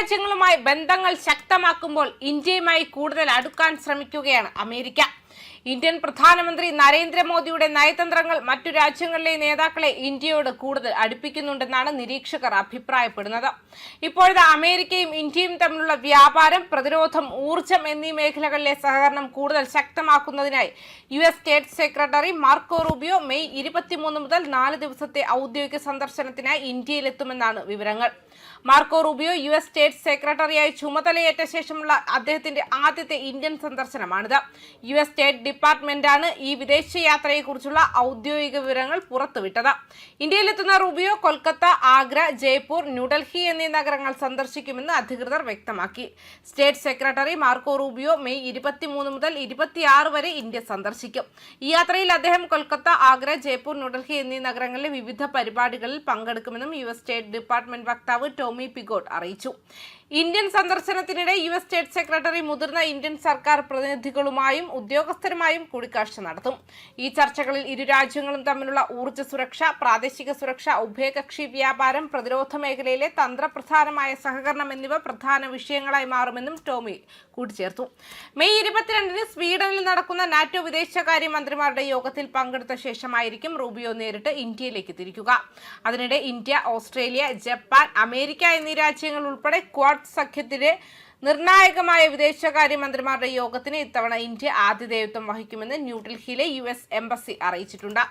രാജ്യങ്ങളുമായി ബന്ധങ്ങൾ ശക്തമാക്കുമ്പോൾ ഇന്ത്യയുമായി കൂടുതൽ അടുക്കാൻ ശ്രമിക്കുകയാണ് അമേരിക്ക. ഇന്ത്യൻ പ്രധാനമന്ത്രി നരേന്ദ്രമോദിയുടെ നയതന്ത്രങ്ങൾ മറ്റു രാജ്യങ്ങളിലെ നേതാക്കളെ ഇന്ത്യയോട് കൂടുതൽ അടുപ്പിക്കുന്നുണ്ടെന്നാണ് നിരീക്ഷകർ അഭിപ്രായപ്പെടുന്നത്. ഇപ്പോഴത്തെ അമേരിക്കയും ഇന്ത്യയും തമ്മിലുള്ള വ്യാപാരം, പ്രതിരോധം, ഊർജ്ജം എന്നീ മേഖലകളിലെ സഹകരണം കൂടുതൽ ശക്തമാക്കുന്നതിനായി US state secretary Marco Rubio May 23 മുതൽ 4 ദിവസത്തെ ഔദ്യോഗിക സന്ദർശനത്തിനായി ഇന്ത്യയിലെത്തുമെന്നാണ് വിവരങ്ങൾ. മാർക്കോ റൂബിയോ US സ്റ്റേറ്റ് സെക്രട്ടറിയായി ചുമതലയേറ്റ ശേഷമുള്ള അദ്ദേഹത്തിന്റെ ആദ്യത്തെ ഇന്ത്യൻ സന്ദർശനമാണിത്. US സ്റ്റേറ്റ് ഡിപ്പാർട്ട്മെന്റാണ് ഈ വിദേശയാത്രയെക്കുറിച്ചുള്ള ഔദ്യോഗിക വിവരങ്ങൾ പുറത്തുവിട്ടത്. ഇന്ത്യയിലെത്തുന്ന റൂബിയോ കൊൽക്കത്ത, ആഗ്ര, ജയ്പൂർ, ന്യൂഡൽഹി എന്നീ നഗരങ്ങൾ സന്ദർശിക്കുമെന്ന് അധികൃതർ വ്യക്തമാക്കി. State secretary Marco Rubio May 23 മുതൽ 26 വരെ ഇന്ത്യ സന്ദർശിക്കും. ഈ യാത്രയിൽ അദ്ദേഹം കൊൽക്കത്ത, ആഗ്ര, ജയ്പൂർ, ന്യൂഡൽഹി എന്നീ നഗരങ്ങളിലെ വിവിധ പരിപാടികളിൽ പങ്കെടുക്കുമെന്നും US സ്റ്റേറ്റ് ഡിപ്പാർട്ട്മെന്റ് വക്താവ് ടോമി പിഗോട്ട് അറിയിച്ചു. ഇന്ത്യൻ സന്ദർശനത്തിനിടെ US സ്റ്റേറ്റ് സെക്രട്ടറി മുതിർന്ന ഇന്ത്യൻ സർക്കാർ പ്രതിനിധികളുമായും ഉദ്യോഗസ്ഥരുമായും കൂടിക്കാഴ്ച നടത്തും. ഈ ചർച്ചകളിൽ ഇരു രാജ്യങ്ങളും തമ്മിലുള്ള ഊർജ്ജ സുരക്ഷ, പ്രാദേശിക സുരക്ഷ, ഉഭയകക്ഷി വ്യാപാരം, പ്രതിരോധ മേഖലയിലെ തന്ത്രപ്രധാനമായ സഹകരണം എന്നിവ പ്രധാന വിഷയങ്ങളായി മാറുമെന്നും ടോമി കൂട്ടിച്ചേർത്തു. മെയ് 22-ന് സ്വീഡനിൽ നടക്കുന്ന നാറ്റോ വിദേശകാര്യ മന്ത്രിമാരുടെ യോഗത്തിൽ പങ്കെടുത്ത ശേഷമായിരിക്കും റൂബിയോ നേരിട്ട് ഇന്ത്യയിലേക്ക് തിരിക്കുക. അതിനിടെ ഇന്ത്യ, ഓസ്ട്രേലിയ, ജപ്പാൻ, അമേരിക്ക എന്നീ രാജ്യങ്ങൾ ഉൾപ്പെടെ ക്വാഡ് സഖ്യത്തിലെ നിർണായകമായ വിദേശകാര്യമന്ത്രിമാരുടെ യോഗത്തിന് ഇത്തവണ ഇന്ത്യ ആതിഥേയത്വം വഹിക്കുമെന്ന് ന്യൂഡൽഹിയിലെ US എംബസി അറിയിച്ചിട്ടുണ്ട്.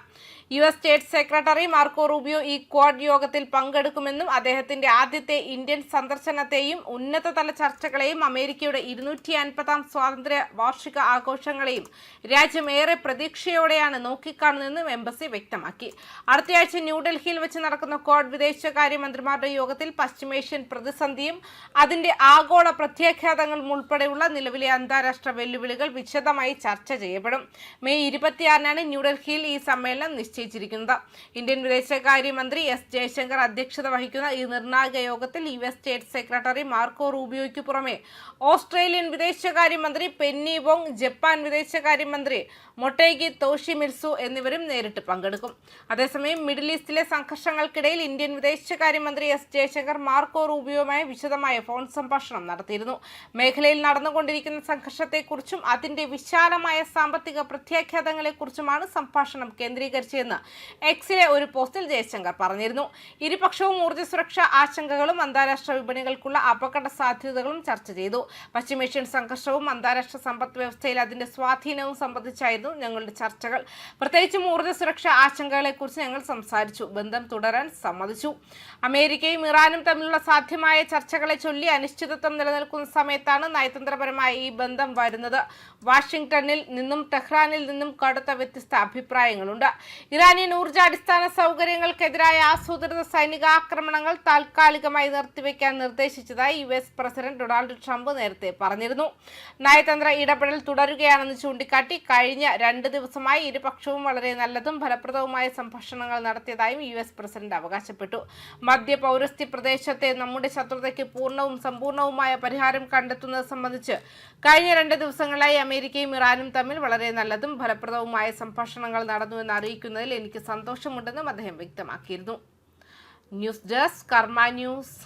US state secretary Marco Rubio ഈ ക്വാഡ് യോഗത്തിൽ പങ്കെടുക്കുമെന്നും അദ്ദേഹത്തിന്റെ ആദ്യത്തെ ഇന്ത്യൻ സന്ദർശനത്തെയും ഉന്നതതല ചർച്ചകളെയും അമേരിക്കയുടെ 250-ാം സ്വാതന്ത്ര്യ വാർഷിക ആഘോഷങ്ങളെയും രാജ്യം ഏറെ പ്രതീക്ഷയോടെയാണ് നോക്കിക്കാണുന്നതെന്നും എംബസി വ്യക്തമാക്കി. അടുത്തയാഴ്ച ന്യൂഡൽഹിയിൽ വെച്ച് നടക്കുന്ന ക്വാഡ് വിദേശകാര്യമന്ത്രിമാരുടെ യോഗത്തിൽ പശ്ചിമേഷ്യൻ പ്രതിസന്ധിയും അതിന്റെ ആഗോള പ്രത്യാഘാതങ്ങളും ഉൾപ്പെടെയുള്ള നിലവിലെ അന്താരാഷ്ട്ര വെല്ലുവിളികൾ വിശദമായി ചർച്ച ചെയ്യപ്പെടും. മെയ് 26-നാണ് ന്യൂഡൽഹിയിൽ ഈ സമ്മേളനം നിശ്ചയിച്ചിരിക്കുന്നത്. ഇന്ത്യൻ വിദേശകാര്യമന്ത്രി S ജയശങ്കർ അധ്യക്ഷത വഹിക്കുന്ന ഈ നിർണായക യോഗത്തിൽ US സ്റ്റേറ്റ് സെക്രട്ടറി മാർക്കോ റൂബിയോയ്ക്ക് പുറമെ ഓസ്ട്രേലിയൻ വിദേശകാര്യമന്ത്രി പെന്നി വോങ്, ജപ്പാൻ വിദേശകാര്യമന്ത്രി മൊട്ടേഗി തോഷിമിത്സു എന്നിവരും നേരിട്ട് പങ്കെടുക്കും. അതേസമയം മിഡിൽ ഈസ്റ്റിലെ സംഘർഷങ്ങൾക്കിടയിൽ ഇന്ത്യൻ വിദേശകാര്യമന്ത്രി S ജയശങ്കർ മാർക്കോ റൂബിയോയുമായി വിശദമായ ഫോൺ സംഭാഷണം നടത്തിയിരുന്നു. മേഖലയിൽ നടന്നുകൊണ്ടിരിക്കുന്ന സംഘർഷത്തെക്കുറിച്ചും അതിന്റെ വിശാലമായ സാമ്പത്തിക പ്രത്യാഘാതങ്ങളെക്കുറിച്ചുമാണ് സംഭാഷണം കേന്ദ്രീകരിച്ചതെന്ന് എക്സിലെ ഒരു പോസ്റ്റിൽ ജയശങ്കർ പറഞ്ഞിരുന്നു. ഇരുപക്ഷവും ഊർജ്ജ സുരക്ഷാ ആശങ്കകളും അന്താരാഷ്ട്ര വിപണികൾക്കുള്ള അപകട സാധ്യതകളും ചർച്ച ചെയ്തു. പശ്ചിമേഷ്യൻ സംഘർഷവും അന്താരാഷ്ട്ര സമ്പദ് വ്യവസ്ഥയിൽ അതിന്റെ സ്വാധീനവും സംബന്ധിച്ചായിരുന്നു ഞങ്ങളുടെ ചർച്ചകൾ. പ്രത്യേകിച്ചും ഊർജ്ജ സുരക്ഷാ ആശങ്കകളെക്കുറിച്ച് ഞങ്ങൾ സംസാരിച്ചു. ബന്ധം തുടരാൻ സമ്മതിച്ചു. അമേരിക്കയും ഇറാനും തമ്മിലുള്ള സാധ്യമായ ചർച്ചകളെ ചൊല്ലി അനിശ്ചിതത്വം നിലനിൽക്കുന്ന സമയത്താണ് നയതന്ത്രപരമായ ഈ ബന്ധം വരുന്നത്. വാഷിംഗ്ടണിൽ നിന്നും ടെഹ്റാനിൽ നിന്നും കടുത്ത വ്യത്യസ്ത അഭിപ്രായങ്ങളുണ്ട്. ഇറാനിയൻ ഊർജ്ജാടിസ്ഥാന സൗകര്യങ്ങൾക്കെതിരായ ആസൂത്രിത സൈനികാക്രമണങ്ങൾ താൽക്കാലികമായി നിർത്തിവെക്കാൻ നിർദ്ദേശിച്ചതായി US പ്രസിഡന്റ് ഡൊണാൾഡ് ട്രംപ് നേരത്തെ പറഞ്ഞിരുന്നു. നയതന്ത്ര ഇടപെടൽ തുടരുകയാണെന്ന് ചൂണ്ടിക്കാട്ടി കഴിഞ്ഞ 2 ദിവസമായി ഇരുപക്ഷവും വളരെ നല്ലതും ഫലപ്രദവുമായ സംഭാഷണങ്ങൾ നടത്തിയതായും US പ്രസിഡന്റ് അവകാശപ്പെട്ടു. മധ്യ പൗരസ്ത്യ പ്രദേശത്തെ നമ്മുടെ ശത്രുതയ്ക്ക് പൂർണ്ണവും സമ്പൂർണവുമായ പരിഹാരം കണ്ടെത്തുന്നത് സംബന്ധിച്ച് കഴിഞ്ഞ 2 ദിവസങ്ങളായി അമേരിക്കയും ഇറാനും തമ്മിൽ വളരെ നല്ലതും ഫലപ്രദവുമായ സംഭാഷണങ്ങൾ നടന്നുവെന്ന് അറിയിക്കുന്നതിൽ എനിക്ക് സന്തോഷമുണ്ടെന്നും അദ്ദേഹം വ്യക്തമാക്കിയിരുന്നു. ന്യൂസ് ഡെസ്ക് കർമ്മ ന്യൂസ്.